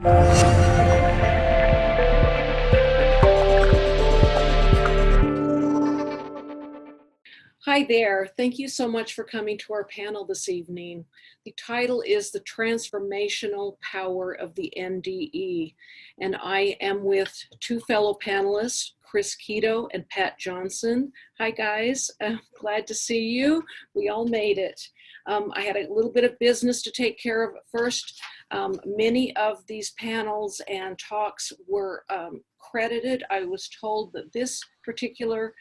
Hi there. Thank you so much for coming to our panel this evening. The title is The Transformational Power of the NDE, and I am with two fellow panelists, Chris Keto and Pat Johnson. Hi guys, glad to see you. We all made it. I had a little bit of business to take care of first. Many of these panels and talks were credited. I was told that this particular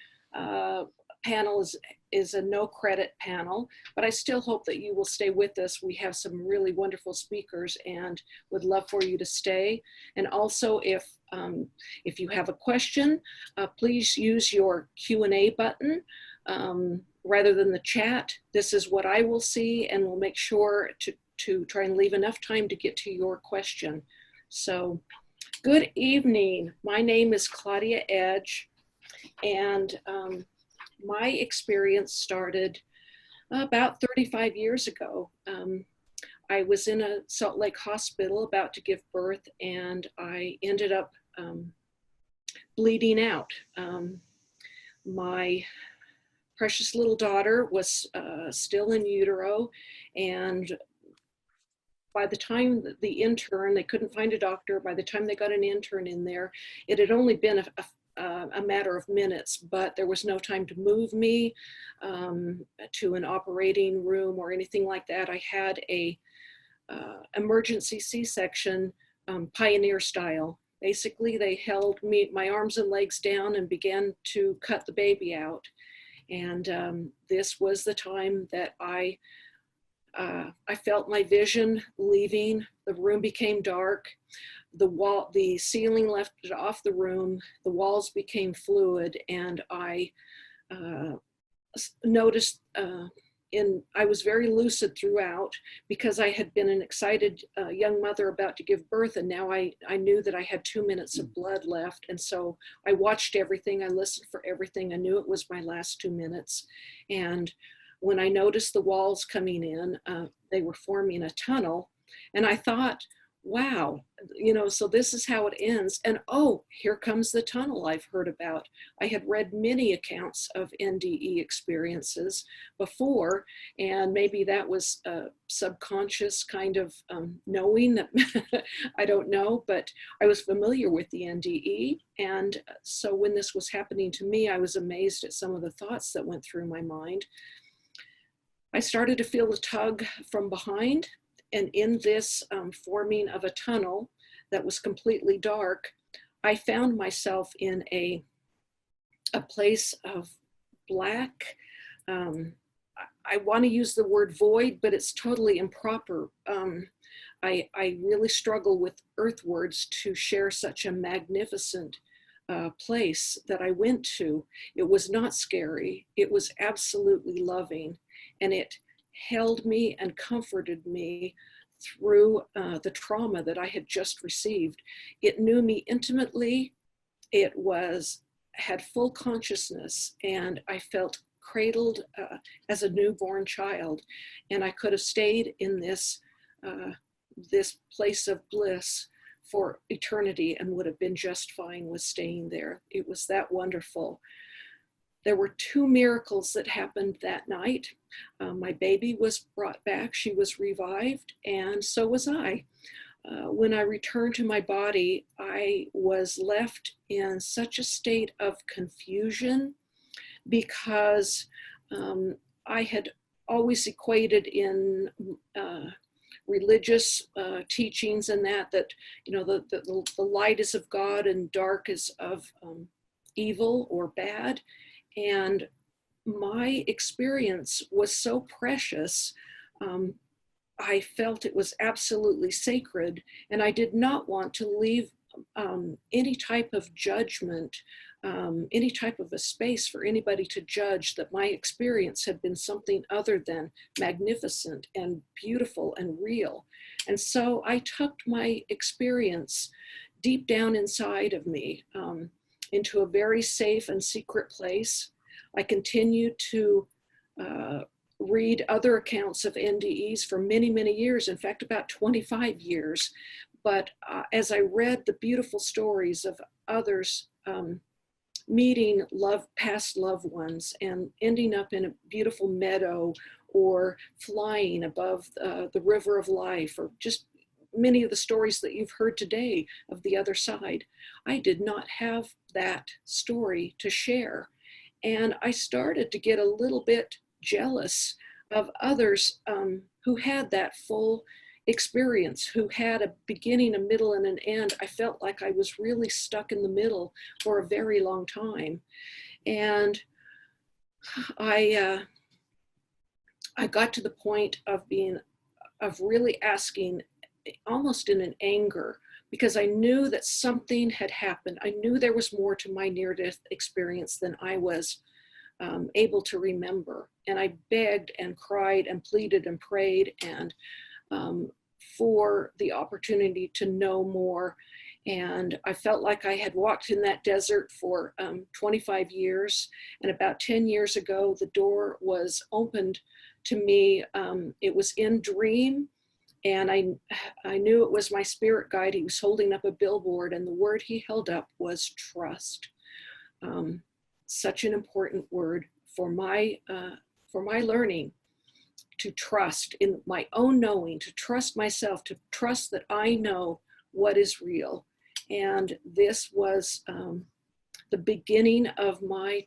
panel is a no credit panel, but I still hope that you will stay with us. We have some really wonderful speakers and would love for you to stay. And also if you have a question, please use your Q&A button rather than the chat. This is what I will see, and we'll make sure to try and leave enough time to get to your question. So good evening. My name is Claudia Edge, and my experience started about 35 years ago. I was in a Salt Lake hospital about to give birth, and I ended up bleeding out. My precious little daughter was still in utero, and by the time the intern, they couldn't find a doctor, by the time they got an intern in there, it had only been a matter of minutes, but there was no time to move me to an operating room or anything like that. I had a emergency C-section, pioneer style. Basically, they held my arms and legs down and began to cut the baby out. And this was the time that I felt my vision leaving. The room became dark. The ceiling left off the room, the walls became fluid, and I noticed I was very lucid throughout because I had been an excited young mother about to give birth, and now I knew that I had 2 minutes of blood left, and so I watched everything, I listened for everything, I knew it was my last 2 minutes. And when I noticed the walls coming in, they were forming a tunnel, and I thought, wow, so this is how it ends. And oh, here comes the tunnel I've heard about. I had read many accounts of NDE experiences before, and maybe that was a subconscious kind of knowing that, I don't know, but I was familiar with the NDE. And so when this was happening to me, I was amazed at some of the thoughts that went through my mind. I started to feel a tug from behind. And in this forming of a tunnel that was completely dark, I found myself in a place of black. I want to use the word void, but it's totally improper. I really struggle with earth words to share such a magnificent place that I went to. It was not scary. It was absolutely loving, and it held me and comforted me through the trauma that I had just received. It knew me intimately. It had full consciousness, and I felt cradled as a newborn child. And I could have stayed in this place of bliss for eternity and would have been just fine with staying there. It was that wonderful. There were 2 miracles that happened that night. My baby was brought back, she was revived, and so was I. When I returned to my body, I was left in such a state of confusion because I had always equated in religious teachings and that the light is of God and dark is of evil or bad. And my experience was so precious. I felt it was absolutely sacred, and I did not want to leave any type of judgment, any type of a space for anybody to judge that my experience had been something other than magnificent and beautiful and real. And so I tucked my experience deep down inside of me into a very safe and secret place. I continued to read other accounts of NDEs for many, many years, in fact, about 25 years. But as I read the beautiful stories of others meeting past loved ones and ending up in a beautiful meadow or flying above the river of life, or just many of the stories that you've heard today of the other side, I did not have that story to share. And I started to get a little bit jealous of others who had that full experience, who had a beginning, a middle, and an end. I felt like I was really stuck in the middle for a very long time. And I got to the point of really asking, almost in an anger, because I knew that something had happened. I knew there was more to my near-death experience than I was able to remember. And I begged and cried and pleaded and prayed and for the opportunity to know more. And I felt like I had walked in that desert for 25 years. And about 10 years ago, the door was opened to me. It was in dream. And I knew it was my spirit guide. He was holding up a billboard, and the word he held up was trust. Such an important word for my learning, to trust in my own knowing, to trust myself, to trust that I know what is real. And this was the beginning of my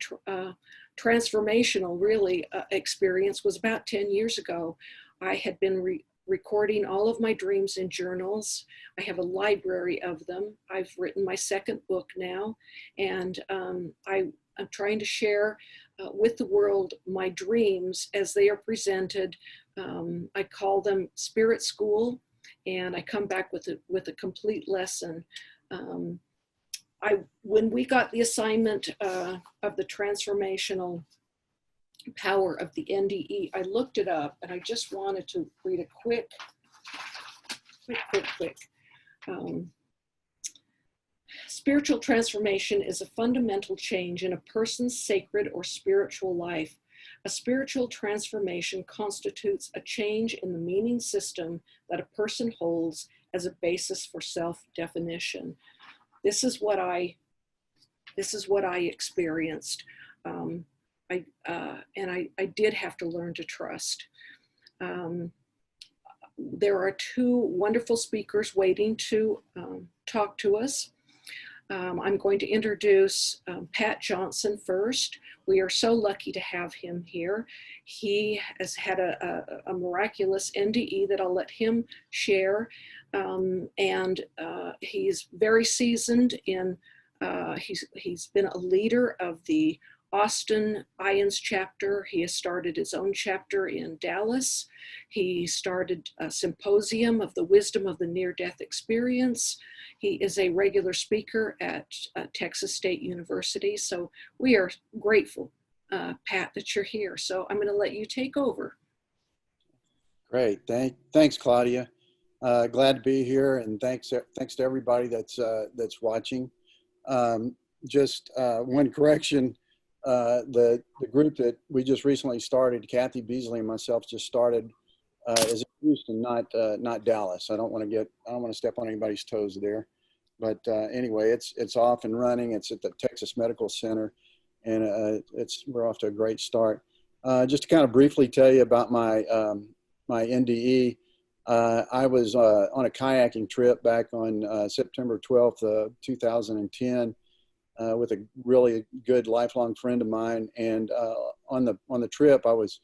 transformational really experience. Was about 10 years ago. I had been recording all of my dreams in journals. I have a library of them. I've written my second book now, and I'm trying to share with the world my dreams as they are presented. I call them Spirit School, and I come back with a complete lesson. When we got the assignment of the transformational power of the NDE, I looked it up, and I just wanted to read a quick. Spiritual transformation is a fundamental change in a person's sacred or spiritual life. A spiritual transformation constitutes a change in the meaning system that a person holds as a basis for self-definition. This is what I experienced. I did have to learn to trust. There are two wonderful speakers waiting to talk to us. I'm going to introduce Pat Johnson first. We are so lucky to have him here. He has had a miraculous NDE that I'll let him share. He's very seasoned in, he's been a leader of the Austin IANDS chapter. He has started his own chapter in Dallas. He started a symposium of the wisdom of the near-death experience. He is a regular speaker at Texas State University. So we are grateful, Pat, that you're here. So I'm going to let you take over. Great. Thanks, Claudia. Glad to be here, and thanks to everybody that's watching. Just one correction. The group that we just recently started, Kathy Beasley and myself just started, is in Houston, not Dallas. I don't want to step on anybody's toes there, but anyway, it's off and running. It's at the Texas Medical Center, and we're off to a great start. Just to kind of briefly tell you about my NDE. I was on a kayaking trip back on September 12th, 2010. With a really good lifelong friend of mine, and on the trip, I was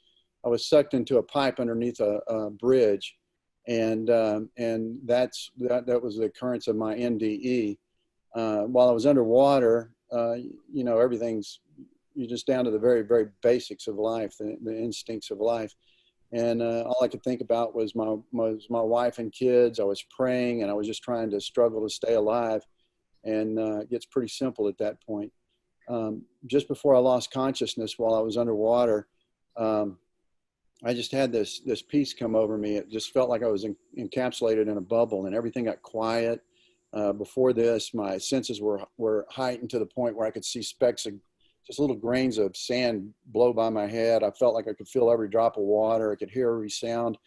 sucked into a pipe underneath a bridge, and that was the occurrence of my NDE. While I was underwater, you're just down to the very, very basics of life, the instincts of life, and all I could think about was my wife and kids. I was praying, and I was just trying to struggle to stay alive. And it gets pretty simple at that point. Just before I lost consciousness while I was underwater, I just had this peace come over me. It just felt like I was encapsulated in a bubble, and everything got quiet. Before this, my senses were heightened to the point where I could see specks of just little grains of sand blow by my head. I felt like I could feel every drop of water. I could hear every sound.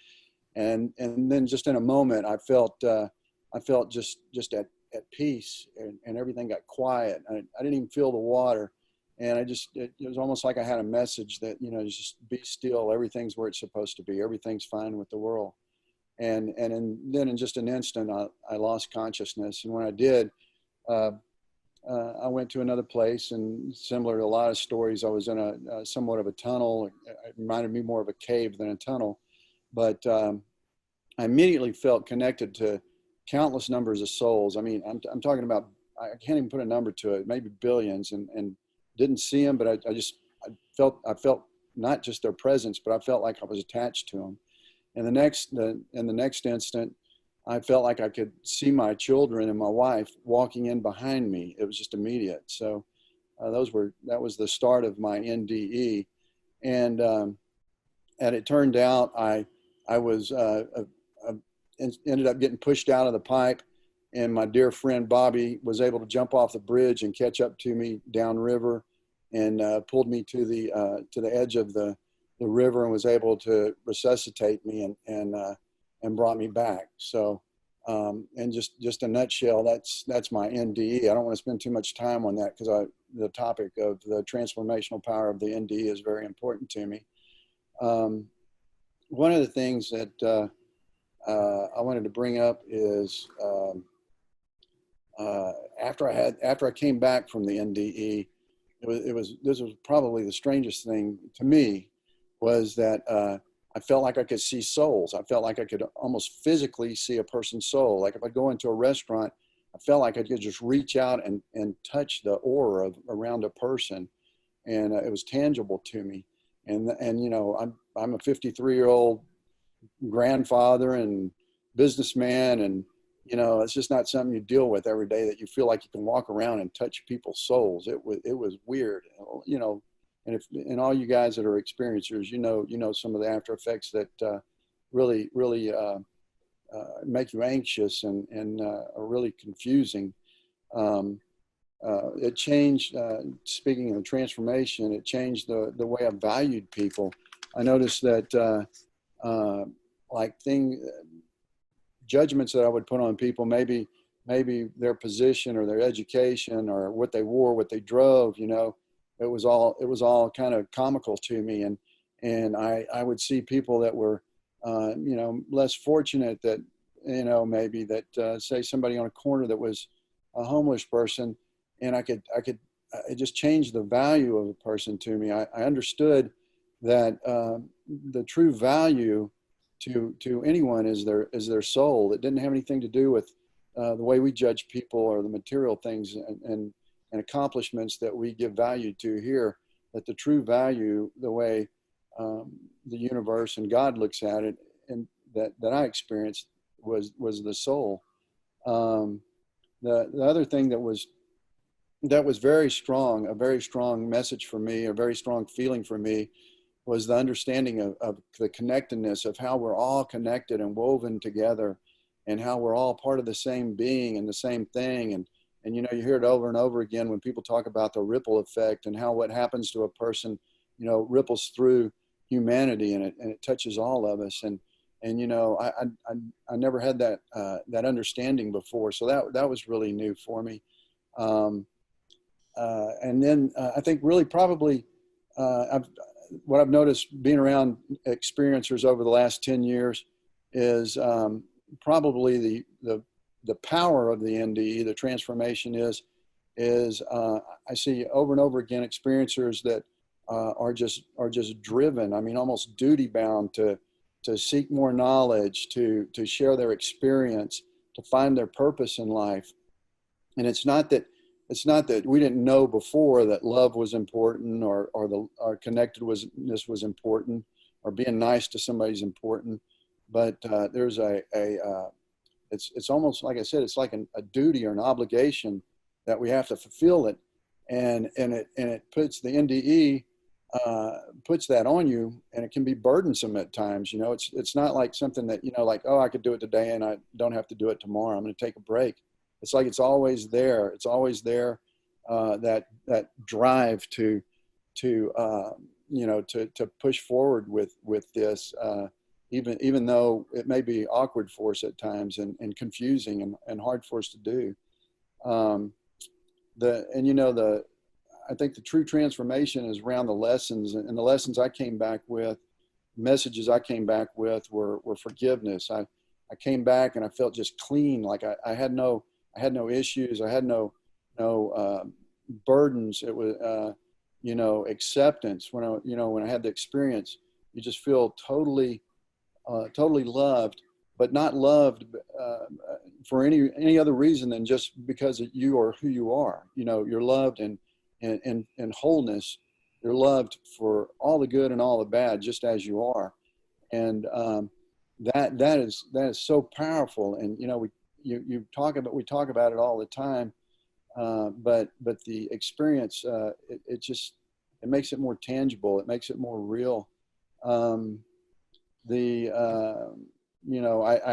And then just in a moment, I felt I felt just at peace, and everything got quiet. I didn't even feel the water. And it was almost like I had a message that, just be still. Everything's where it's supposed to be. Everything's fine with the world. And then in just an instant, I lost consciousness. And when I did, I went to another place, and similar to a lot of stories, I was in a somewhat of a tunnel. It reminded me more of a cave than a tunnel. But I immediately felt connected to countless numbers of souls. I mean, I'm talking about, I can't even put a number to it, maybe billions, and didn't see them, but I felt not just their presence, but I felt like I was attached to them. And in the next instant, I felt like I could see my children and my wife walking in behind me. It was just immediate. So that was the start of my NDE. And it turned out I was ended up getting pushed out of the pipe, and my dear friend Bobby was able to jump off the bridge and catch up to me downriver, and pulled me to the edge of the river, and was able to resuscitate me and brought me back. So, and just a nutshell, that's my NDE. I don't want to spend too much time on that, because the topic of the transformational power of the NDE is very important to me. One of the things that I wanted to bring up is after I came back from the NDE, this was probably the strangest thing to me, was that I felt like I could see souls. I felt like I could almost physically see a person's soul. Like if I go into a restaurant, I felt like I could just reach out and touch the aura around a person, and it was tangible to me. And I'm a 53-year-old grandfather and businessman, and it's just not something you deal with every day, that you feel like you can walk around and touch people's souls. It was weird, and all you guys that are experiencers, some of the after effects that really make you anxious and are really confusing. It changed, speaking of the transformation, it changed the way I valued people. I noticed that judgments that I would put on people, maybe their position or their education or what they wore, what they drove, it was all kind of comical to me. And I would see people that were, less fortunate, that, maybe that, say somebody on a corner that was a homeless person, and it just changed the value of a person to me. I understood that the true value to anyone is their soul. It didn't have anything to do with the way we judge people or the material things and accomplishments that we give value to here. That the true value, the way the universe and God looks at it, and that I experienced, was the soul. The other thing that was very strong, a very strong message for me, a very strong feeling for me, was the understanding of the connectedness of how we're all connected and woven together, and how we're all part of the same being and the same thing. And you hear it over and over again when people talk about the ripple effect, and how what happens to a person, ripples through humanity, and it touches all of us. And I never had that understanding before. So that was really new for me. And then I think really probably what I've noticed being around experiencers over the last 10 years is probably the power of the NDE, the transformation is I see over and over again experiencers that are just driven. I mean, almost duty bound to seek more knowledge, to share their experience, to find their purpose in life. And it's not that we didn't know before that love was important, or our connectedness was important, or being nice to somebody is important. But there's it's almost, like I said, it's like a duty or an obligation that we have to fulfill it, and it puts the NDE puts that on you, and it can be burdensome at times. It's not like something that like, oh, I could do it today and I don't have to do it tomorrow. I'm going to take a break. It's like it's always there. It's always there. That drive to push forward with this. even though it may be awkward for us at times and confusing and hard for us to do. I think the true transformation is around the lessons, and the lessons I came back with, messages I came back with were forgiveness. I came back and I felt just clean. Like I had no issues. I had no burdens. It was, acceptance. When I had the experience, you just feel totally loved, but not loved for any other reason than just because you are who you are. You're loved and wholeness. You're loved for all the good and all the bad, just as you are. And that is so powerful. And we talk about it all the time, but the experience it makes it more tangible. It makes it more real. I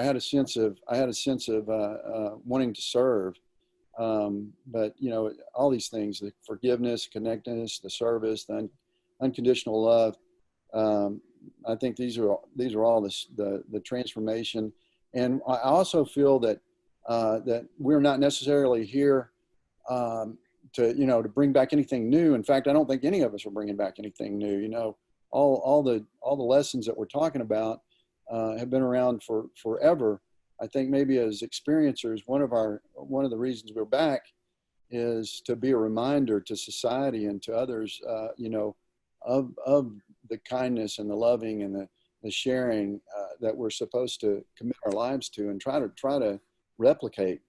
had a sense of wanting to serve, but all these things, the forgiveness, connectedness, the service, the unconditional love. I think these are all the transformation. And I also feel that we're not necessarily here to bring back anything new. In fact, I don't think any of us are bringing back anything new. All the lessons that we're talking about have been around for forever. I think maybe as experiencers, one of the reasons we're back is to be a reminder to society and to others, of the kindness and the loving and the sharing that we're supposed to commit our lives to and try to replicate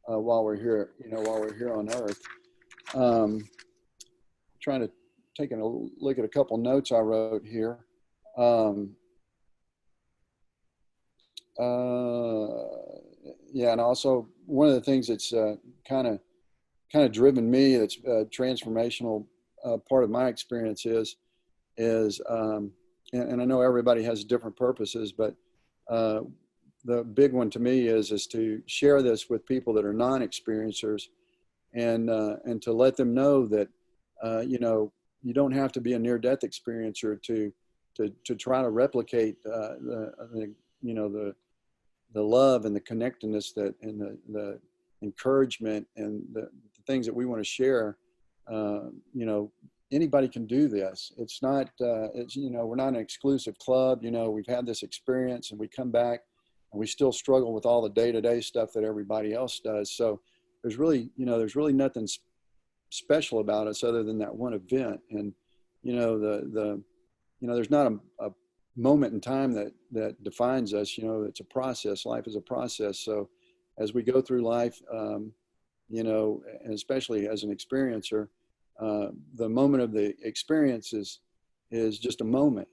while we're here on Earth. Trying to take a look at a couple notes I wrote here. And also one of the things that's kind of driven me, that's a transformational part of my experience is and I know everybody has different purposes, but the big one to me is to share this with people that are non-experiencers, and to let them know that you don't have to be a near-death experiencer to try to replicate the love and the connectedness and the encouragement and the things that we want to share. Anybody can do this. It's not, we're not an exclusive club. We've had this experience and we come back and we still struggle with all the day-to-day stuff that everybody else does. So there's really nothing special about us other than that one event. And, there's not a moment in time that defines us. It's a process. Life is a process. So as we go through life, and especially as an experiencer, the moment of the experience is just a moment,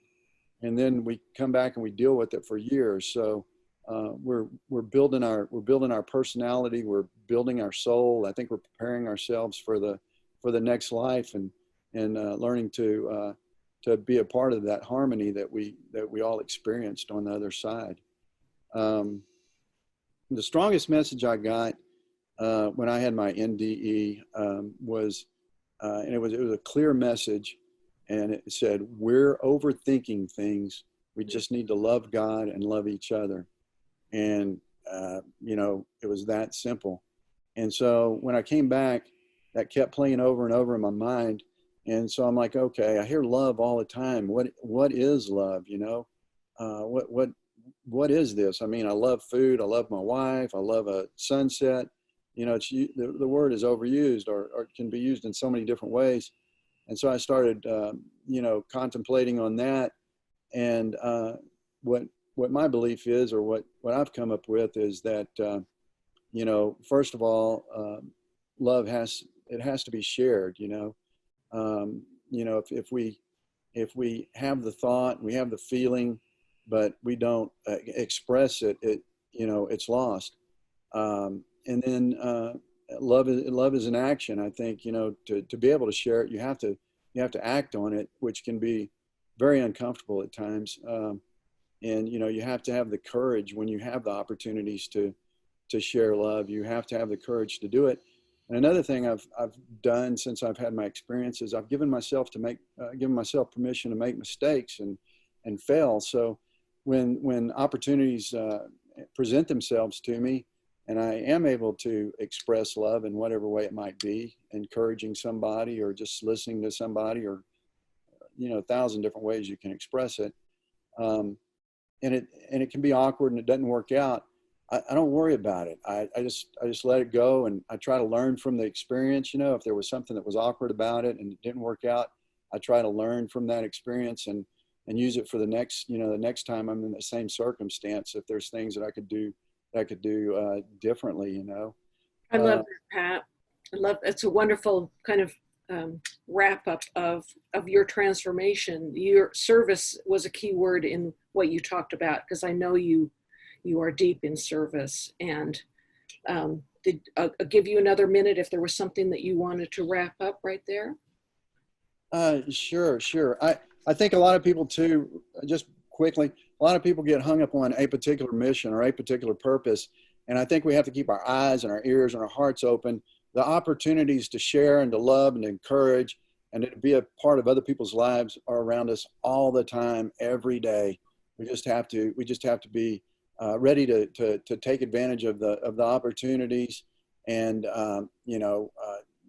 and then we come back and we deal with it for years. So we're building our personality, we're building our soul. I think we're preparing ourselves for the next life, and learning to be a part of that harmony that we all experienced on the other side. The strongest message I got when I had my NDE was. And it was a clear message, and it said, we're overthinking things. We just need to love God and love each other. And, it was that simple. And so when I came back, that kept playing over and over in my mind. And so I'm like, okay, I hear love all the time. What is love? What is this? I mean, I love food. I love my wife. I love a sunset. The word is overused or can be used in so many different ways. And so I started, contemplating on that. And what my belief is, or what I've come up with, is that, first of all, love has to be shared. If we have the thought, we have the feeling, but we don't express it, it's lost. And then love is an action. I think, to be able to share it, you have to act on it, which can be very uncomfortable at times. And you have to have the courage when you have the opportunities to share love. You have to have the courage to do it. And another thing I've done since I've had my experiences, I've given myself permission to make mistakes and fail. So when opportunities present themselves to me, and I am able to express love in whatever way it might be, encouraging somebody or just listening to somebody, or, you know, 1,000 different ways you can express it. And it can be awkward and it doesn't work out. I don't worry about it. I just let it go, and I try to learn from the experience. You know, if there was something that was awkward about it and it didn't work out, I try to learn from that experience and use it for the next, you know, the next time I'm in the same circumstance. If there's things that I could do differently, you know. I love that, Pat. I love, it's a wonderful kind of wrap up of your transformation. Your service was a key word in what you talked about, because I know you are deep in service. And I'll give you another minute if there was something that you wanted to wrap up right there. Sure. I think a lot of people too, just quickly, a lot of people get hung up on a particular mission or a particular purpose. And I think we have to keep our eyes and our ears and our hearts open. The opportunities to share and to love and to encourage and to be a part of other people's lives are around us all the time, every day. We just have to be ready to take advantage of the opportunities, and you know,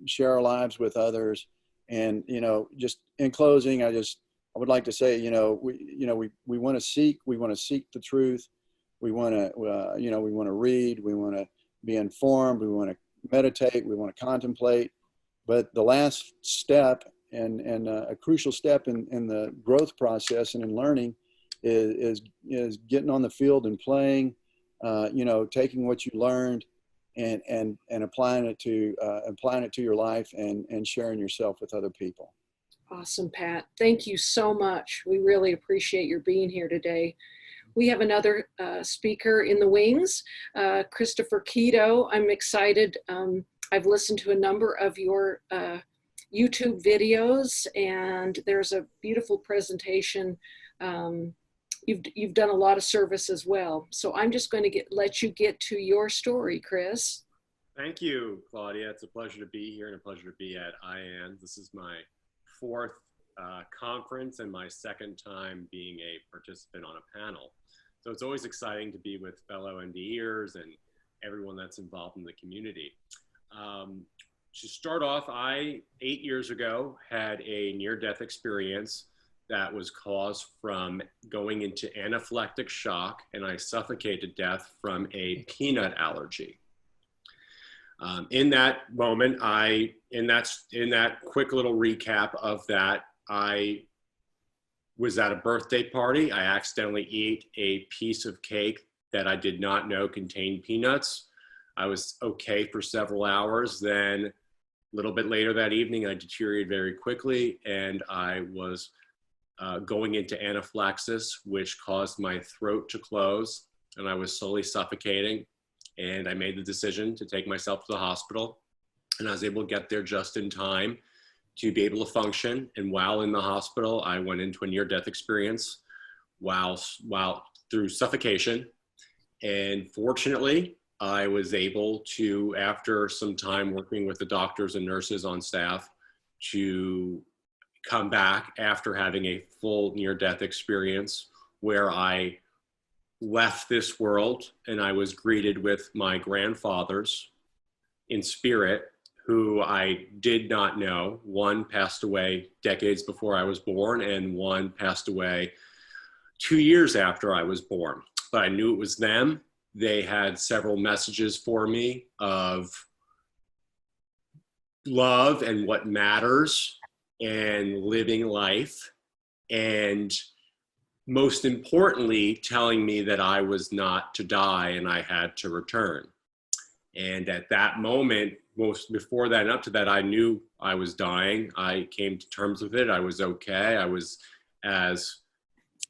share our lives with others. And, you know, just in closing, I would like to say, we want to seek the truth. We want to, we want to read, we want to be informed, we want to meditate, we want to contemplate. But the last step and a crucial step in the growth process and in learning is getting on the field and playing, taking what you learned and applying it to your life and sharing yourself with other people. Awesome, Pat. Thank you so much. We really appreciate your being here today. We have another speaker in the wings, Christopher Keto. I'm excited. I've listened to a number of your YouTube videos, and there's a beautiful presentation. You've done a lot of service as well. So I'm just going to let you get to your story, Chris. Thank you, Claudia. It's a pleasure to be here and a pleasure to be at IANDS. This is my fourth conference and my second time being a participant on a panel. So it's always exciting to be with fellow NDErs and everyone that's involved in the community. To start off, 8 years ago, had a near-death experience that was caused from going into anaphylactic shock, and I suffocated to death from a peanut allergy. In that moment, in that quick little recap of that, I was at a birthday party. I accidentally ate a piece of cake that I did not know contained peanuts. I was okay for several hours. Then a little bit later that evening, I deteriorated very quickly, and I was going into anaphylaxis, which caused my throat to close, and I was slowly suffocating. And I made the decision to take myself to the hospital, and I was able to get there just in time to be able to function. And while in the hospital, I went into a near-death experience while through suffocation. And fortunately, I was able to, after some time working with the doctors and nurses on staff, to come back after having a full near-death experience where I left this world and I was greeted with my grandfathers in spirit, who I did not know. One passed away decades before I was born, and one passed away 2 years after I was born. But I knew it was them. They had several messages for me of love and what matters and living life, and most importantly, telling me that I was not to die and I had to return. And at that moment, before that and up to that, I knew I was dying. I came to terms with it. I was okay. I was, as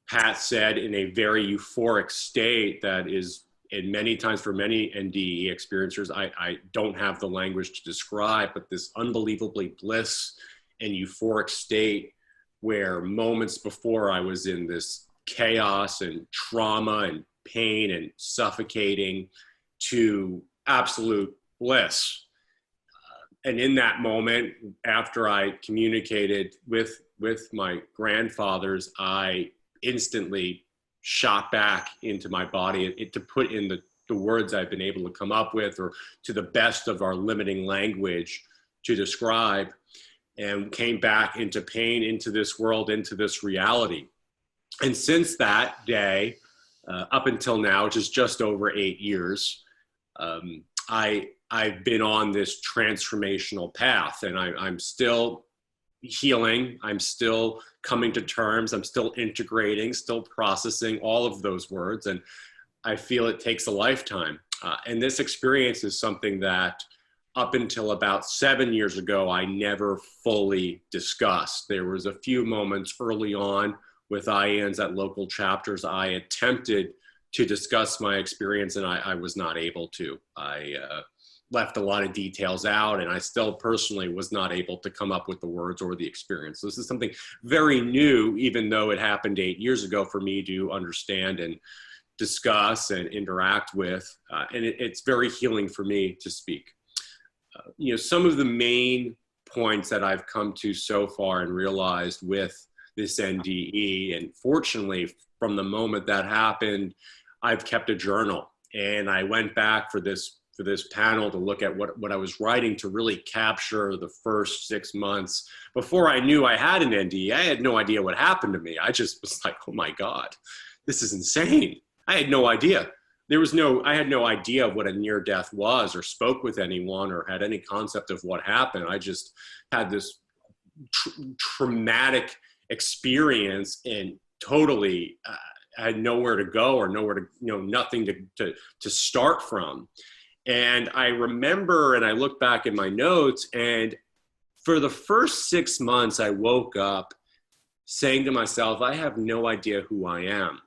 Pat said, in a very euphoric state that is, and many times for many NDE experiencers, I don't have the language to describe, but this unbelievably bliss and euphoric state where moments before I was in this chaos and trauma and pain and suffocating to absolute bliss. And in that moment, after I communicated with my grandfathers, I instantly shot back into my body to put in the words I've been able to come up with, or to the best of our limiting language to describe, and came back into pain, into this world, into this reality. And since that day, up until now, which is just over 8 years, I've been on this transformational path, and I'm still healing. I'm still coming to terms. I'm still integrating, still processing all of those words. And I feel it takes a lifetime. And this experience is something that up until about 7 years ago, I never fully discussed. There was a few moments early on with IANDS at local chapters. I attempted to discuss my experience, and I was not able to. I left a lot of details out, and I still personally was not able to come up with the words or the experience. So this is something very new, even though it happened 8 years ago, for me to understand and discuss and interact with. And it's very healing for me to speak. Some of the main points that I've come to so far and realized with this NDE, and fortunately from the moment that happened, I've kept a journal, and I went back for this panel to look at what I was writing, to really capture the first 6 months before I knew I had an NDE. I had no idea what happened to me. I just was like, oh my God, this is insane. I had no idea. I had no idea of what a near death was, or spoke with anyone, or had any concept of what happened. I just had this traumatic experience, and totally I had nowhere to go, or nowhere to, nothing to start from. And I remember, and I look back in my notes, and for the first 6 months, I woke up saying to myself, I have no idea who I am,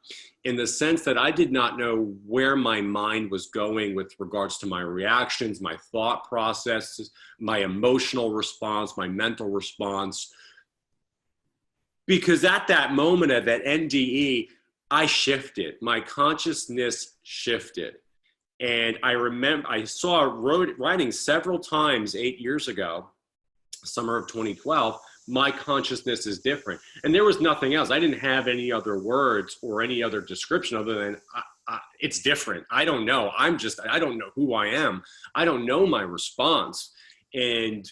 in the sense that I did not know where my mind was going with regards to my reactions, my thought processes, my emotional response, my mental response. Because at that moment of that NDE, I shifted. My consciousness shifted. And I remember I saw writing several times 8 years ago, summer of 2012, my consciousness is different. And there was nothing else. I didn't have any other words or any other description other than it's different. I don't know. I don't know who I am. I don't know my response. And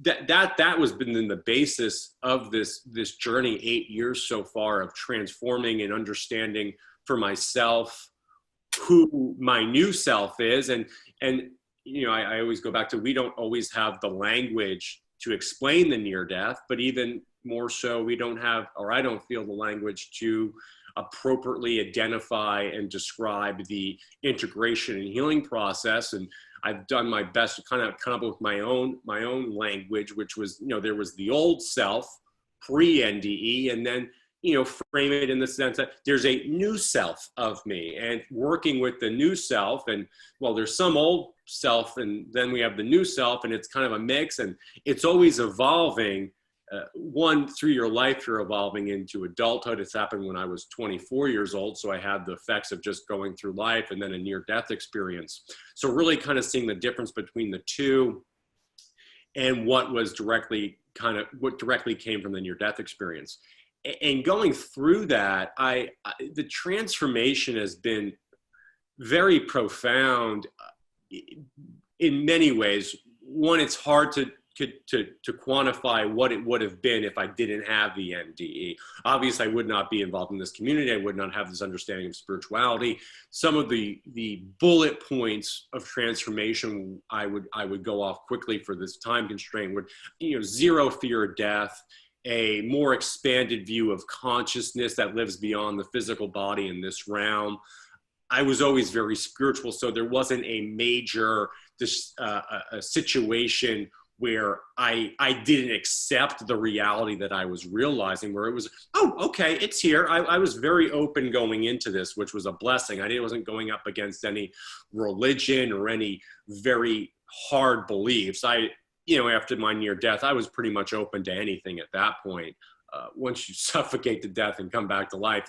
that was been in the basis of this journey, 8 years so far, of transforming and understanding for myself who my new self is. And I always go back to, we don't always have the language to explain the near death, but even more so, we don't have, or I don't feel the language to appropriately identify and describe the integration and healing process. And I've done my best to kind of come up with my own language, which was, there was the old self pre-NDE, and then, frame it in the sense that there's a new self of me, and working with the new self. And well, there's some old self, and then we have the new self, and it's kind of a mix, and it's always evolving. Through your life, you're evolving into adulthood. It's happened when I was 24 years old. So I had the effects of just going through life, and then a near-death experience. So really kind of seeing the difference between the two, and what directly came from the near-death experience. And going through that, the transformation has been very profound in many ways. One, it's hard to quantify what it would have been if I didn't have the NDE. Obviously, I would not be involved in this community. I would not have this understanding of spirituality. Some of the bullet points of transformation I would go off quickly for this time constraint would, zero fear of death, a more expanded view of consciousness that lives beyond the physical body in this realm. I was always very spiritual, so there wasn't a major a situation where I didn't accept the reality that I was realizing, where it was, oh, okay, it's here. I was very open going into this, which was a blessing. I wasn't going up against any religion or any very hard beliefs. After my near death, I was pretty much open to anything at that point. Once you suffocate to death and come back to life,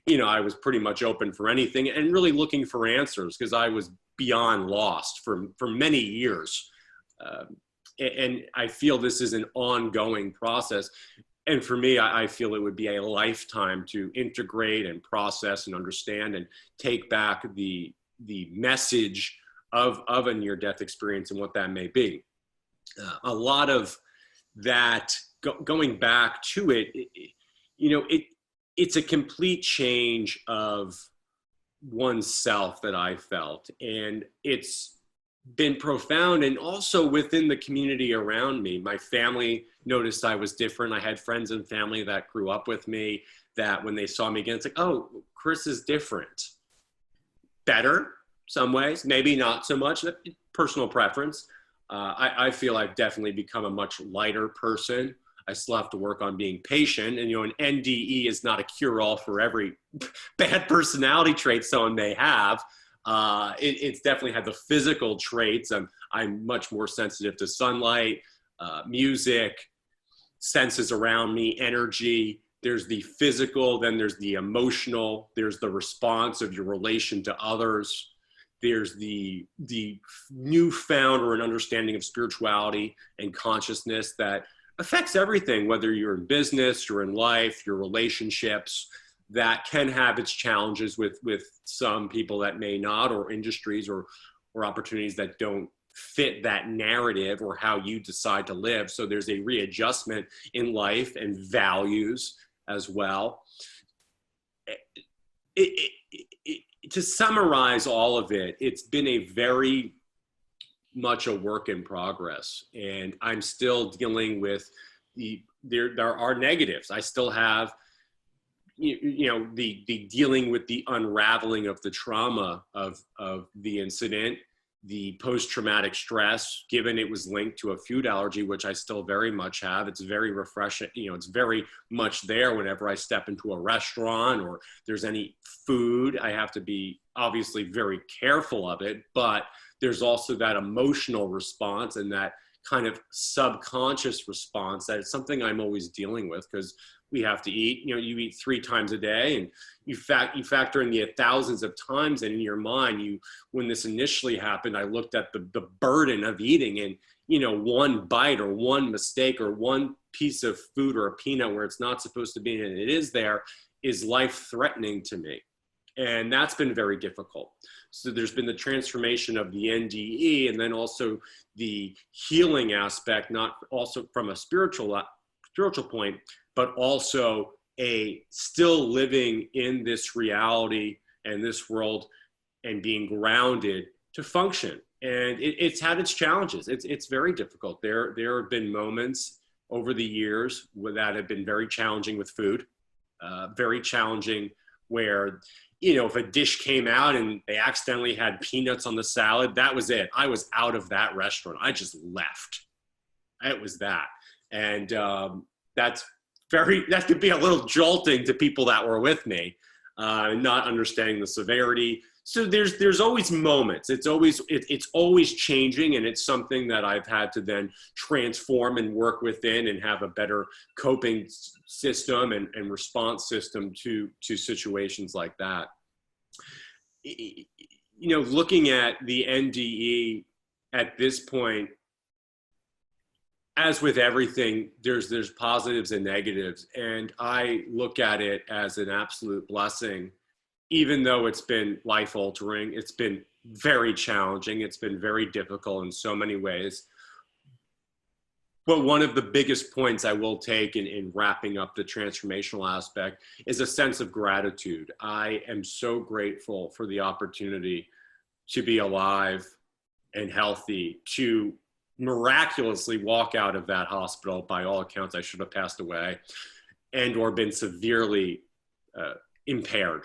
I was pretty much open for anything, and really looking for answers, because I was beyond lost for many years. And I feel this is an ongoing process. and for me, I feel it would be a lifetime to integrate and process and understand and take back the message of a near-death experience and what that may be. A lot of that, going back to it, it's a complete change of oneself that I felt, and it's been profound. And also within the community around me, my family noticed I was different. I had friends and family that grew up with me that when they saw me again, it's like, oh, Chris is different. Better, some ways, maybe not so much, personal preference. I feel I've definitely become a much lighter person. I still have to work on being patient, and an NDE is not a cure-all for every bad personality trait someone may have. It's definitely had the physical traits. I'm much more sensitive to sunlight, music, senses around me, energy. There's the physical, then there's the emotional, there's the response of your relation to others. There's the newfound or an understanding of spirituality and consciousness that affects everything, whether you're in business, you're in life, your relationships, that can have its challenges with some people that may not, or industries or opportunities that don't fit that narrative or how you decide to live. So there's a readjustment in life and values as well. To summarize all of it, it's been a very much a work in progress, and I'm still dealing with there are negatives. I still have the dealing with the unraveling of the trauma of the incident, the post-traumatic stress, given it was linked to a food allergy, which I still very much have. It's very refreshing. It's very much there whenever I step into a restaurant or there's any food. I have to be obviously very careful of it, but there's also that emotional response and that kind of subconscious response that it's something I'm always dealing with, because we have to eat. You eat 3 times a day, and you factor in the thousands of times, and in your mind, when this initially happened, I looked at the burden of eating, and one bite or one mistake or one piece of food or a peanut where it's not supposed to be and it is there is life-threatening to me. And that's been very difficult. So there's been the transformation of the NDE, and then also the healing aspect, not also from a spiritual point, but also a still living in this reality and this world and being grounded to function. And it's had its challenges. It's very difficult. There have been moments over the years that have been very challenging with food, very challenging where, if a dish came out and they accidentally had peanuts on the salad, that was it. I was out of that restaurant. I just left. It was that. And that could be a little jolting to people that were with me, not understanding the severity. So there's always moments. It's always changing, and it's something that I've had to then transform and work within and have a better coping system and response system to situations like that. Looking at the NDE at this point, as with everything, there's positives and negatives, and I look at it as an absolute blessing. Even though it's been life-altering, it's been very challenging, it's been very difficult in so many ways. But one of the biggest points I will take in wrapping up the transformational aspect is a sense of gratitude. I am so grateful for the opportunity to be alive and healthy, to miraculously walk out of that hospital. By all accounts, I should have passed away and or been severely impaired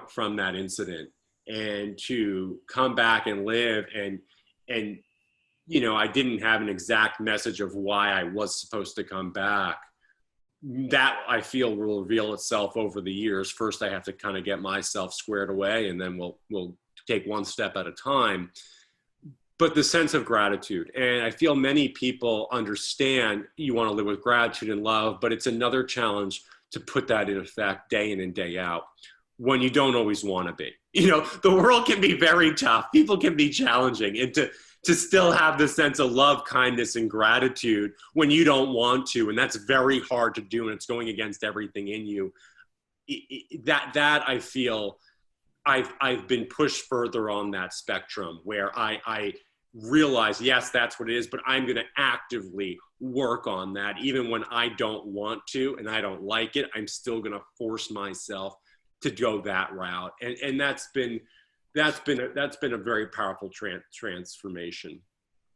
from that incident, and to come back and live and I didn't have an exact message of why I was supposed to come back. That I feel will reveal itself over the years. First, I have to kind of get myself squared away, and then we'll take one step at a time. But the sense of gratitude, and I feel many people understand you want to live with gratitude and love, but it's another challenge to put that in effect day in and day out when you don't always want to be. The world can be very tough. People can be challenging, and to to still have the sense of love, kindness, and gratitude when you don't want to. And that's very hard to do, and it's going against everything in you. That I feel I've been pushed further on that spectrum, where I realize, yes, that's what it is, but I'm going to actively work on that. Even when I don't want to and I don't like it, I'm still going to force myself to go that route. And that's been a very powerful transformation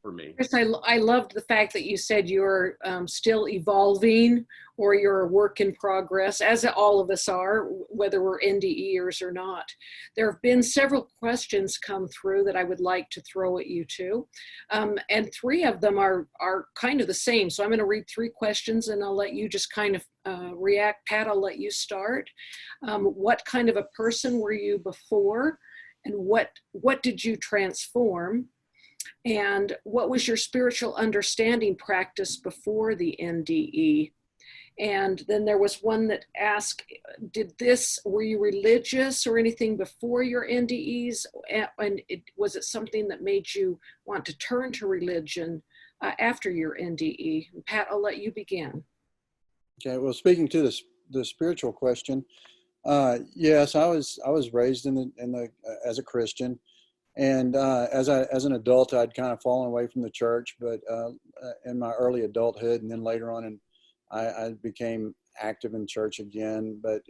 for me. Chris, I loved the fact that you said you're still evolving, or you're a work in progress, as all of us are, whether we're NDErs or not. There have been several questions come through that I would like to throw at you too. And three of them are kind of the same. So I'm going to read three questions and I'll let you just kind of react. Pat, I'll let you start. What kind of a person were you before? And what did you transform? And what was your spiritual understanding practice before the NDE? And then there was one that asked, were you religious or anything before your NDEs? And was it something that made you want to turn to religion after your NDE? Pat, I'll let you begin. Okay, well, speaking to the spiritual question, yes, I was raised as a Christian. And as an adult, I'd kind of fallen away from the church, but in my early adulthood, and then later on, I became active in church again. But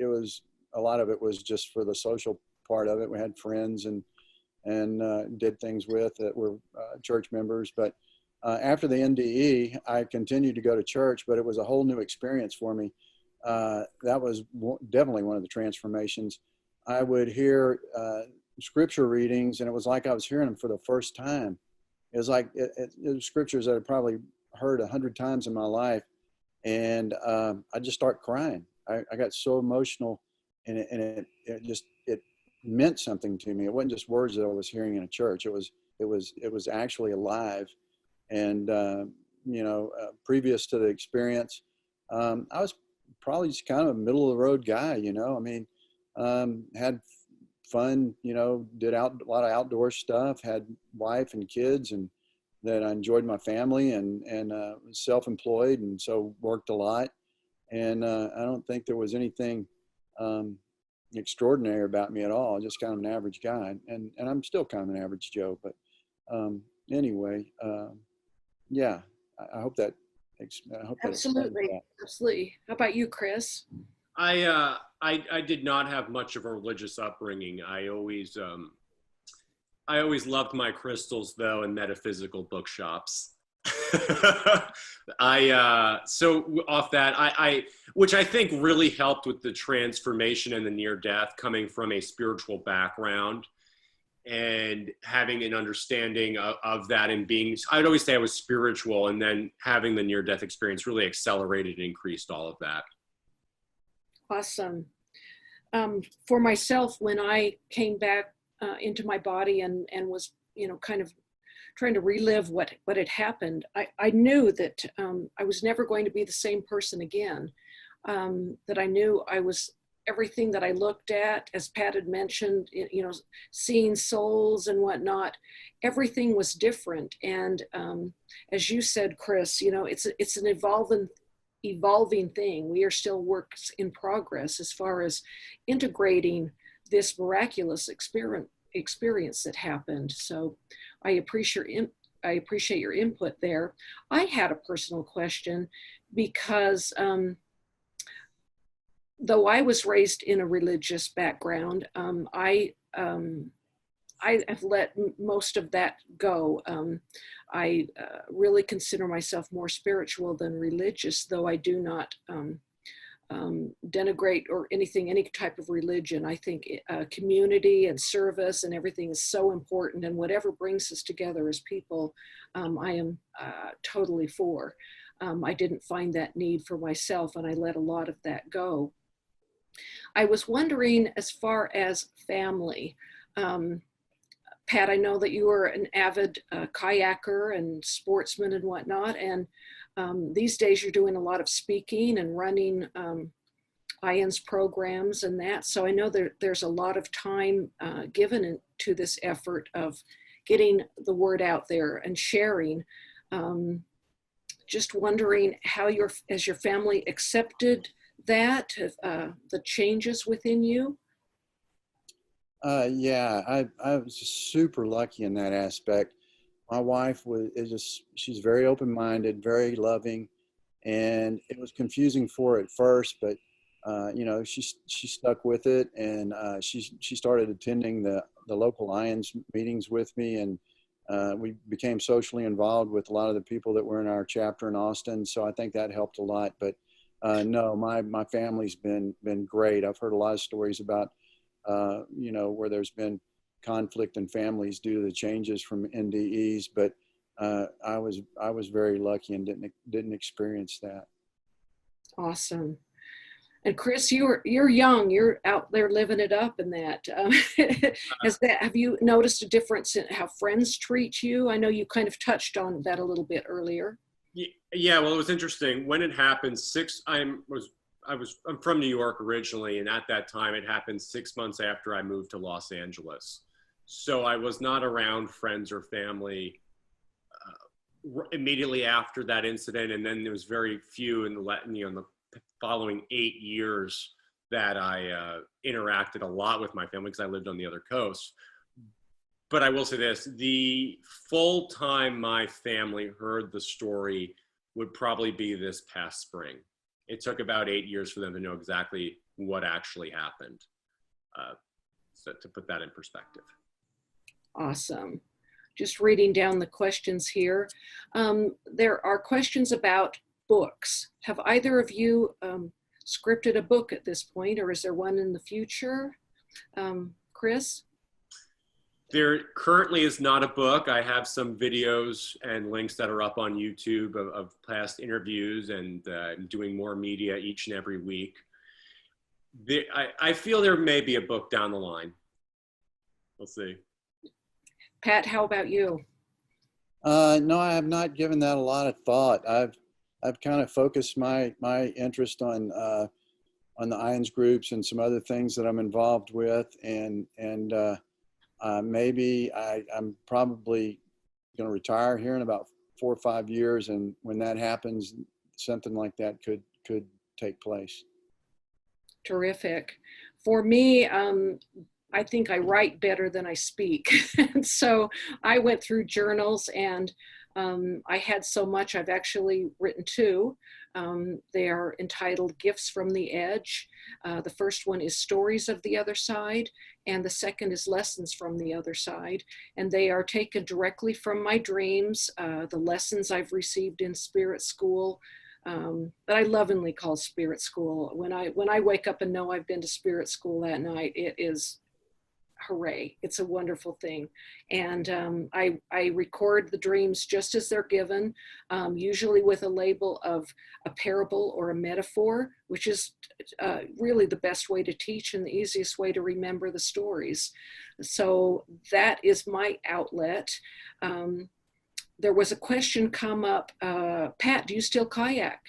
a lot of it was just for the social part of it. We had friends and did things with that were church members. But after the NDE, I continued to go to church, but it was a whole new experience for me. That was definitely one of the transformations. I would hear scripture readings, and it was like I was hearing them for the first time. It was like it was scriptures that I probably heard 100 times in my life, and I just start crying. I got so emotional, and it meant something to me. It wasn't just words that I was hearing in a church. It was actually alive. And previous to the experience, I was probably just kind of a middle of the road guy. I mean, had fun, did a lot of outdoor stuff, had wife and kids, and that I enjoyed my family, and was self-employed, and so worked a lot. And I don't think there was anything extraordinary about me at all. Just kind of an average guy, and I'm still kind of an average Joe. But anyway, yeah, I hope that. Absolutely, absolutely. How about you, Chris? I did not have much of a religious upbringing. I always loved my crystals, though, in metaphysical bookshops. So off that, which I think really helped with the transformation and the near death, coming from a spiritual background and having an understanding of that, and I'd always say I was spiritual, and then having the near death experience really accelerated and increased all of that. Awesome. For myself, when I came back into my body and was, kind of trying to relive what had happened, I knew that I was never going to be the same person again. That I knew I was everything that I looked at, as Pat had mentioned, seeing souls and whatnot, everything was different. And as you said, Chris, it's an evolving thing. We are still works in progress as far as integrating this miraculous experience that happened. So I appreciate your input there. I had a personal question because though I was raised in a religious background, I have let most of that go. I really consider myself more spiritual than religious, though I do not denigrate or any type of religion. I think community and service and everything is so important, and whatever brings us together as people, I am totally for. I didn't find that need for myself, and I let a lot of that go. I was wondering, as far as family, Pat, I know that you are an avid kayaker and sportsman and whatnot, and these days you're doing a lot of speaking and running IANDS programs and that. So I know there's a lot of time given to this effort of getting the word out there and sharing. Just wondering how has your family accepted that, the changes within you? Yeah, I was just super lucky in that aspect. My wife she's very open-minded, very loving, and it was confusing for her at first, but you know, she stuck with it, and she started attending the local IANDS meetings with me, and we became socially involved with a lot of the people that were in our chapter in Austin. So I think that helped a lot. But no, my family's been great. I've heard a lot of stories about you know, where there's been conflict in families due to the changes from NDEs, but I was very lucky and didn't experience that. Awesome. And Chris, you're young. You're out there living it up in that. Have you noticed a difference in how friends treat you? I know you kind of touched on that a little bit earlier. Yeah, well, it was interesting when it happened. I'm from New York originally, and at that time it happened 6 months after I moved to Los Angeles. So I was not around friends or family immediately after that incident, and then there was very few in the following 8 years that I interacted a lot with my family because I lived on the other coast. But I will say this, the full time my family heard the story would probably be this past spring. It took about 8 years for them to know exactly what actually happened. So to put that in perspective. Awesome. Just reading down the questions here. There are questions about books. Have either of you scripted a book at this point, or is there one in the future? Chris? There currently is not a book. I have some videos and links that are up on YouTube of past interviews, and I'm doing more media each and every week. I feel there may be a book down the line. We'll see. Pat, how about you? No, I have not given that a lot of thought. I've kind of focused my interest on the IANDS groups and some other things that I'm involved with, and maybe I'm probably going to retire here in about 4 or 5 years, and when that happens, something like that could take place. Terrific. For me, I think I write better than I speak. And so I went through journals, and I had so much. I've actually written 2. They are entitled Gifts from the Edge. The first one is Stories of the Other Side, and the second is Lessons from the Other Side. And they are taken directly from my dreams, the lessons I've received in spirit school, that I lovingly call spirit school. When I wake up and know I've been to spirit school that night, it is hooray. It's a wonderful thing. And I record the dreams just as they're given, usually with a label of a parable or a metaphor, which is really the best way to teach and the easiest way to remember the stories. So that is my outlet. There was a question come up, Pat, do you still kayak?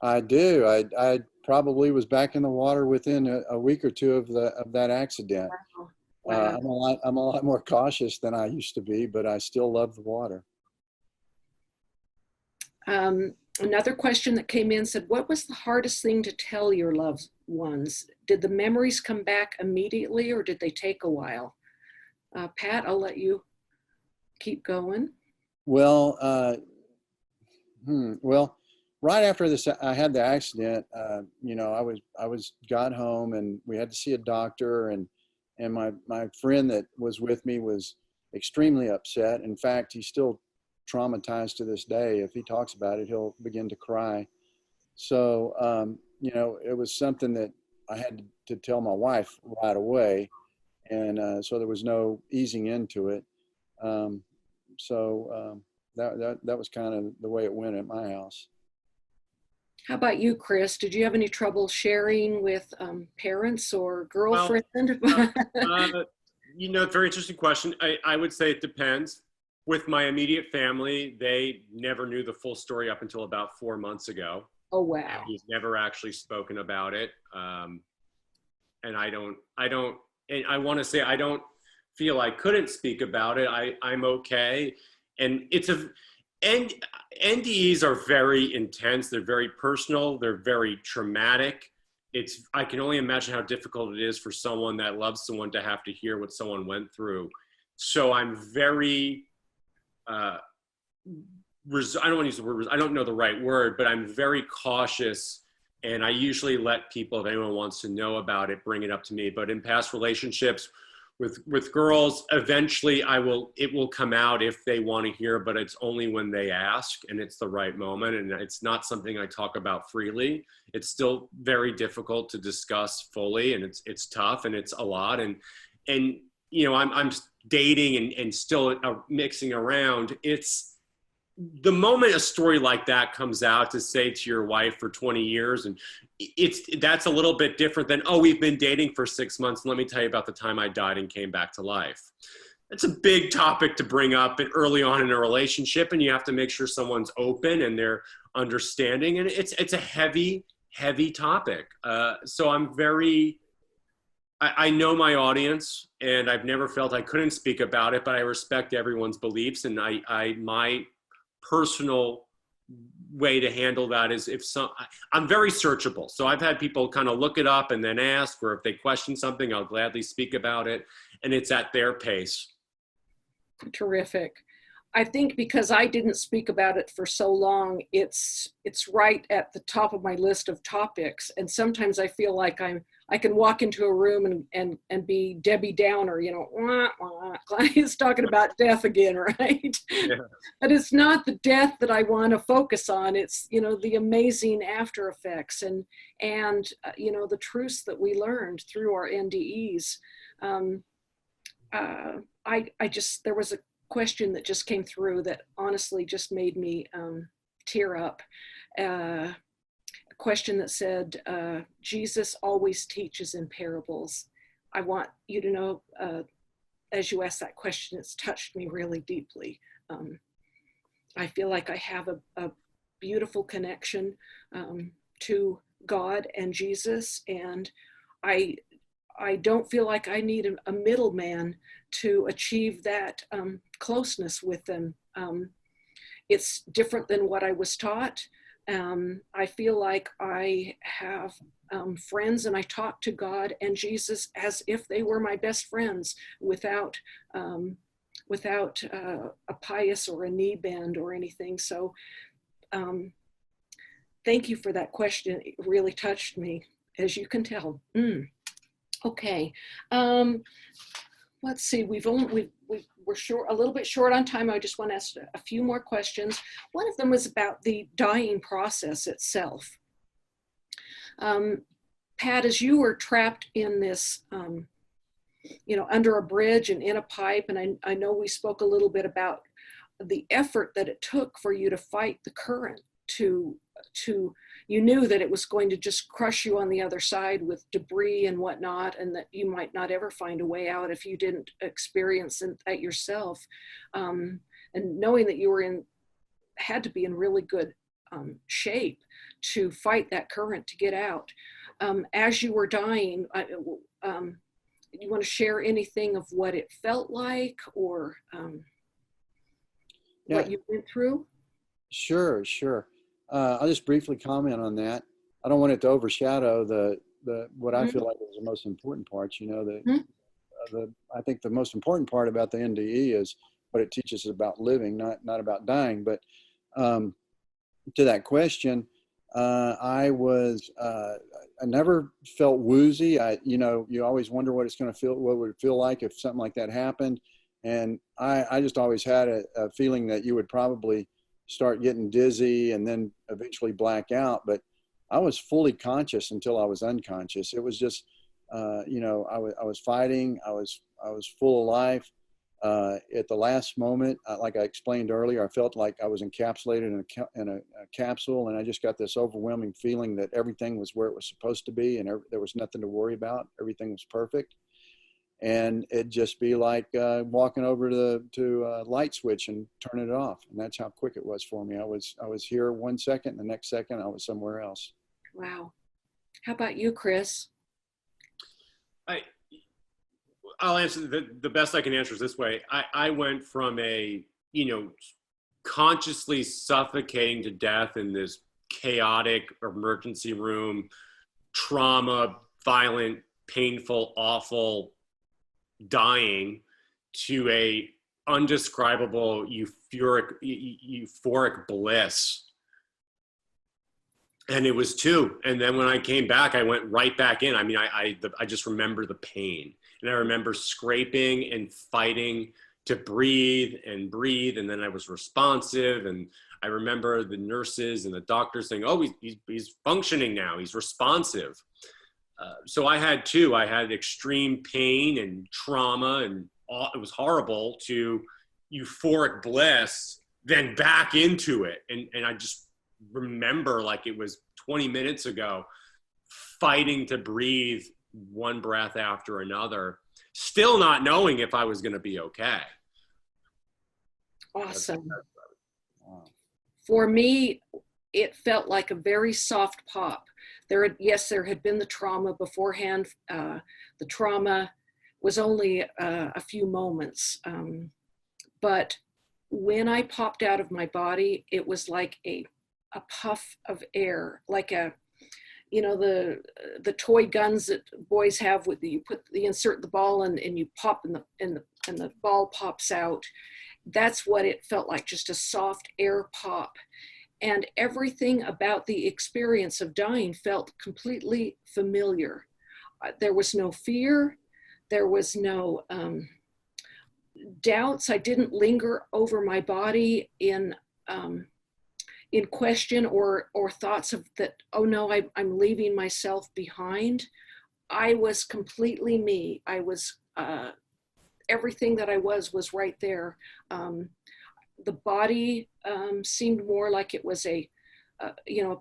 I do. I probably was back in the water within a week or 2 of that accident. Wow. Wow. I'm a lot more cautious than I used to be, but I still love the water. Another question that came in said, what was the hardest thing to tell your loved ones? Did the memories come back immediately, or did they take a while? Pat, I'll let you keep going. Well, well, right after I had the accident, you know, I got home, and we had to see a doctor, and my friend that was with me was extremely upset. In fact, he's still traumatized to this day. If he talks about it, he'll begin to cry. So, you know, it was something that I had to tell my wife right away, and so there was no easing into it. That was kind of the way it went at my house. How about you, Chris? Did you have any trouble sharing with parents or girlfriend? Well, you know, very interesting question. I would say it depends. With my immediate family, they never knew the full story up until about 4 months ago. Oh, wow. We've never actually spoken about it. And I want to say, I don't feel I couldn't speak about it, I'm okay. And NDEs are very intense. They're very personal. They're very traumatic. I can only imagine how difficult it is for someone that loves someone to have to hear what someone went through. So I'm very, I don't want to use the word, I don't know the right word, but I'm very cautious. And I usually let people, if anyone wants to know about it, bring it up to me. But in past relationships with girls, eventually it will come out if they want to hear, but it's only when they ask and it's the right moment. And it's not something I talk about freely. It's still very difficult to discuss fully, and it's tough and it's a lot. And you know, I'm dating and still mixing around. It's the moment a story like that comes out to say to your wife for 20 years, and that's a little bit different than, oh, we've been dating for 6 months. Let me tell you about the time I died and came back to life. It's a big topic to bring up early on in a relationship, and you have to make sure someone's open and they're understanding. And it's a heavy, heavy topic. So I know my audience, and I've never felt I couldn't speak about it, but I respect everyone's beliefs. And my personal way to handle that is I'm very searchable. So I've had people kind of look it up and then ask, or if they question something, I'll gladly speak about it. And it's at their pace. Terrific. I think because I didn't speak about it for so long, it's right at the top of my list of topics. And sometimes I feel like I can walk into a room and be Debbie Downer, you know, wah, wah. Claudia's talking about death again, right? Yeah. But it's not the death that I want to focus on. It's, you know, the amazing after effects and you know, the truths that we learned through our NDEs. There was a question that just came through that honestly just made me tear up. A question that said, Jesus always teaches in parables. I want you to know, as you asked that question, it's touched me really deeply. I feel like I have a beautiful connection to God and Jesus, and I don't feel like I need a middleman to achieve that closeness with them. It's different than what I was taught. I feel like I have friends, and I talk to God and Jesus as if they were my best friends, without a pious or a knee bend or anything. So thank you for that question. It really touched me, as you can tell. Okay. Let's see, we're a little bit short on time. I just want to ask a few more questions. One of them was about the dying process itself. Pat, as you were trapped in this, you know, under a bridge and in a pipe, and I know we spoke a little bit about the effort that it took for you to fight the current, you knew that it was going to just crush you on the other side with debris and whatnot, and that you might not ever find a way out if you didn't experience that yourself. And knowing that you had to be in really good shape to fight that current to get out. As you were dying, you want to share anything of what it felt like, or what you went through? Sure. I'll just briefly comment on that. I don't want it to overshadow what I feel like is the most important parts. You know, I think the most important part about the NDE is what it teaches us about living, not about dying. But to that question, I never felt woozy. You know, you always wonder what would it feel like if something like that happened. And I just always had a feeling that you would probably start getting dizzy and then eventually black out. But I was fully conscious until I was unconscious. It was just, you know, I was fighting. I was full of life. At the last moment, like I explained earlier, I felt like I was encapsulated in a capsule, and I just got this overwhelming feeling that everything was where it was supposed to be, and there was nothing to worry about. Everything was perfect. And it'd just be like walking over to a light switch and turn it off. And that's how quick it was for me. I was here 1 second, the next second I was somewhere else. Wow. How about you, Chris? I'll answer the best I can answer is this way. I went from a, consciously suffocating to death in this chaotic emergency room, trauma, violent, painful, awful dying, to a undescribable euphoric bliss. And it was two. And then when I came back, I went right back in. I mean, I just remember the pain, and I remember scraping and fighting to breathe. And then I was responsive. And I remember the nurses and the doctors saying, oh, he's functioning now. He's responsive. So I had two. I had extreme pain and trauma, and it was horrible, to euphoric bliss, then back into it. And I just remember like it was 20 minutes ago, fighting to breathe one breath after another, still not knowing if I was going to be okay. Awesome. Wow. For me, it felt like a very soft pop. There had been the trauma beforehand. The trauma was only a few moments. But when I popped out of my body, it was like a puff of air, like the toy guns that boys have with you insert the ball and you pop and the ball pops out. That's what it felt like, just a soft air pop. And everything about the experience of dying felt completely familiar. There was no fear. There was no doubts. I didn't linger over my body in question or thoughts of that, oh no, I'm leaving myself behind. I was completely me. I was, everything that I was right there. The body seemed more like it was a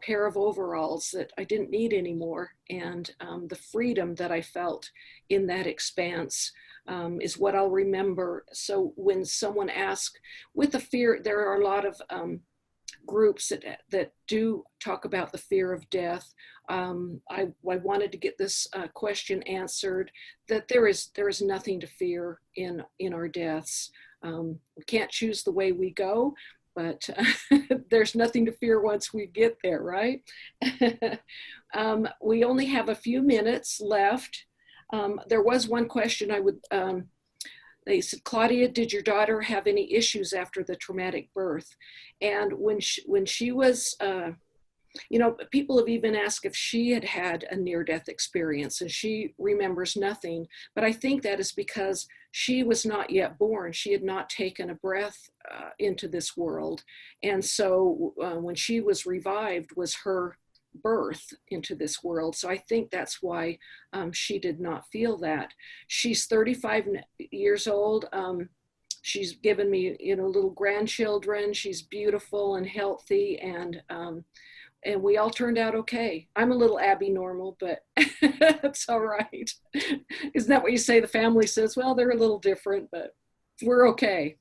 pair of overalls that I didn't need anymore. And the freedom that I felt in that expanse is what I'll remember. So when someone asks, with the fear, there are a lot of groups that do talk about the fear of death. I wanted to get this question answered, that there is nothing to fear in our deaths. We can't choose the way we go, but there's nothing to fear once we get there, right? We only have a few minutes left. There was one question I would, they said, Claudia, did your daughter have any issues after the traumatic birth? And when she was, people have even asked if she had had a near-death experience, and she remembers nothing. But I think that is because she was not yet born. She had not taken a breath into this world. And so when she was revived was her birth into this world. So I think that's why she did not feel that. She's 35 years old. She's given me, little grandchildren. She's beautiful and healthy, and we all turned out okay. I'm a little abnormal, but that's all right. Isn't that what you say? The family says, well, they're a little different, but we're okay.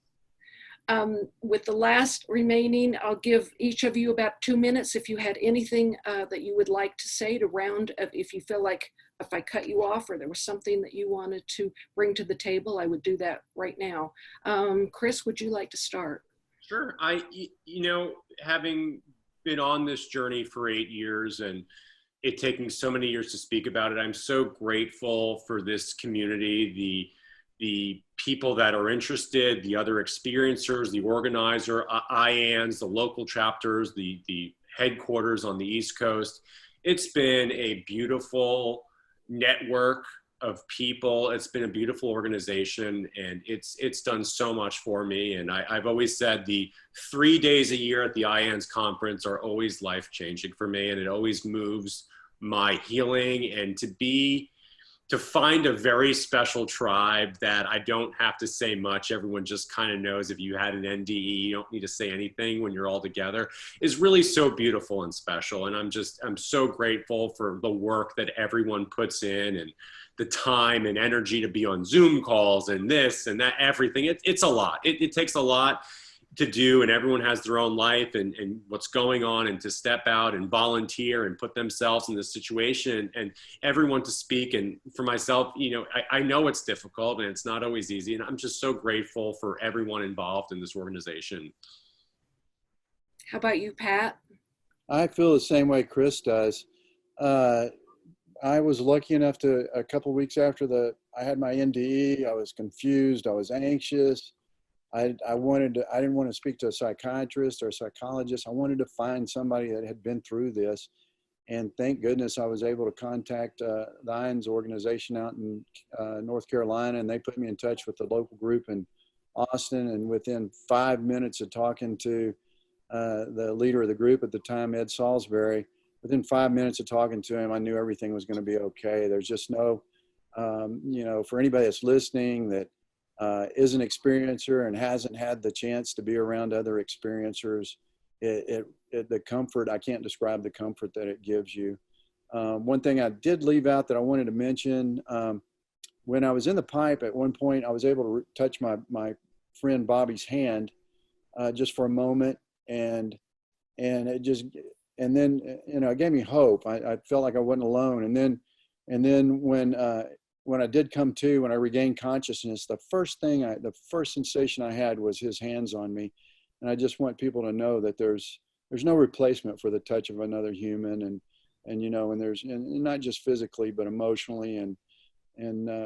With the last remaining, I'll give each of you about 2 minutes. If you had anything that you would like to say to round, if you feel like if I cut you off or there was something that you wanted to bring to the table, I would do that right now. Chris, would you like to start? Sure. Having been on this journey for 8 years and it taking so many years to speak about it, I'm so grateful for this community, the people that are interested, the other experiencers, the organizer, IANDS, the local chapters, the headquarters on the East Coast. It's been a beautiful network of people. It's been a beautiful organization, and it's done so much for me. And I've always said the 3 days a year at the IANDS conference are always life-changing for me, and it always moves my healing. And to find a very special tribe that I don't have to say much, everyone just kind of knows. If you had an NDE, you don't need to say anything when you're all together, is really so beautiful and special. And I'm so grateful for the work that everyone puts in, and the time and energy to be on Zoom calls and this and that, everything. It's a lot. It takes a lot. to do, and everyone has their own life and what's going on, and to step out and volunteer and put themselves in this situation, and everyone to speak. And for myself, you know, I know it's difficult and it's not always easy, and I'm just so grateful for everyone involved in this organization. How about you, Pat? I feel the same way Chris does. I was lucky enough to, a couple of weeks after I had my NDE, I was confused, I was anxious. I didn't want to speak to a psychiatrist or a psychologist. I wanted to find somebody that had been through this. And thank goodness I was able to contact the IANDS organization out in North Carolina, and they put me in touch with the local group in Austin. And within 5 minutes of talking to the leader of the group at the time, Ed Salisbury, within 5 minutes of talking to him, I knew everything was going to be okay. There's just no, you know, for anybody that's listening that is an experiencer and hasn't had the chance to be around other experiencers, the comfort, I can't describe the comfort that it gives you. One thing I did leave out that I wanted to mention, when I was in the pipe at one point, I was able to touch my friend Bobby's hand just for a moment, and it just, and then, you know, it gave me hope. I felt like I wasn't alone. And then when I did come to, when I regained consciousness, the first sensation I had was his hands on me. And I just want people to know that there's no replacement for the touch of another human, and you know, and and not just physically, but emotionally, and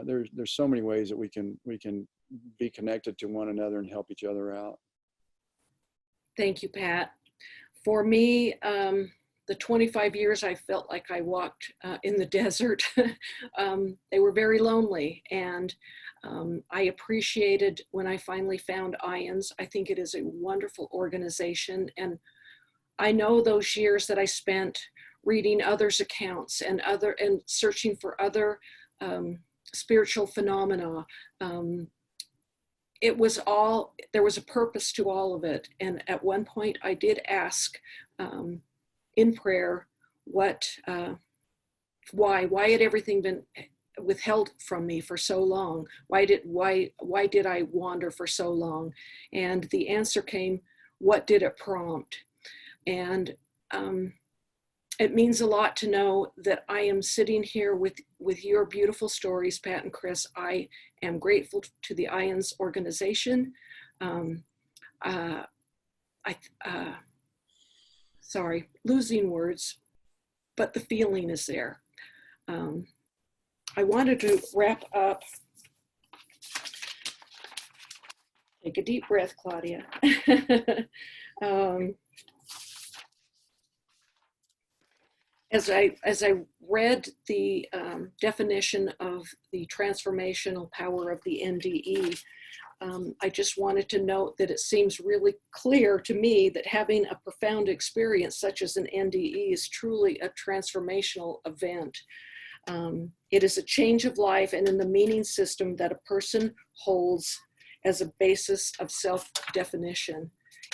there's so many ways that we can be connected to one another and help each other out. Thank you, Pat. For me, the 25 years I felt like I walked in the desert, they were very lonely, and I appreciated when I finally found IANDS. I think it is a wonderful organization, and I know those years that I spent reading others' accounts and searching for other spiritual phenomena. There was a purpose to all of it. And at one point I did ask in prayer why had everything been withheld from me for so long? Why did I wander for so long? And the answer came, what did it prompt? And it means a lot to know that I am sitting here with your beautiful stories, Pat and Chris. I am grateful to the IANDS organization. Sorry, losing words, but the feeling is there. I wanted to wrap up. Take a deep breath, Claudia. As I read the definition of the transformational power of the NDE, I just wanted to note that it seems really clear to me that having a profound experience such as an NDE is truly a transformational event. It is a change of life and in the meaning system that a person holds as a basis of self-definition.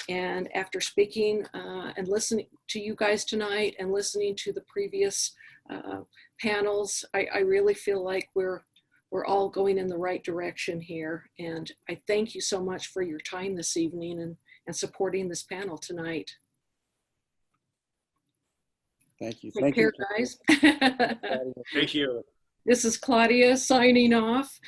And after speaking and listening to you guys tonight and listening to the previous panels, I really feel like we're all going in the right direction here. And I thank you so much for your time this evening and supporting this panel tonight. Thank you. Take care, guys. Thank you. This is Claudia signing off.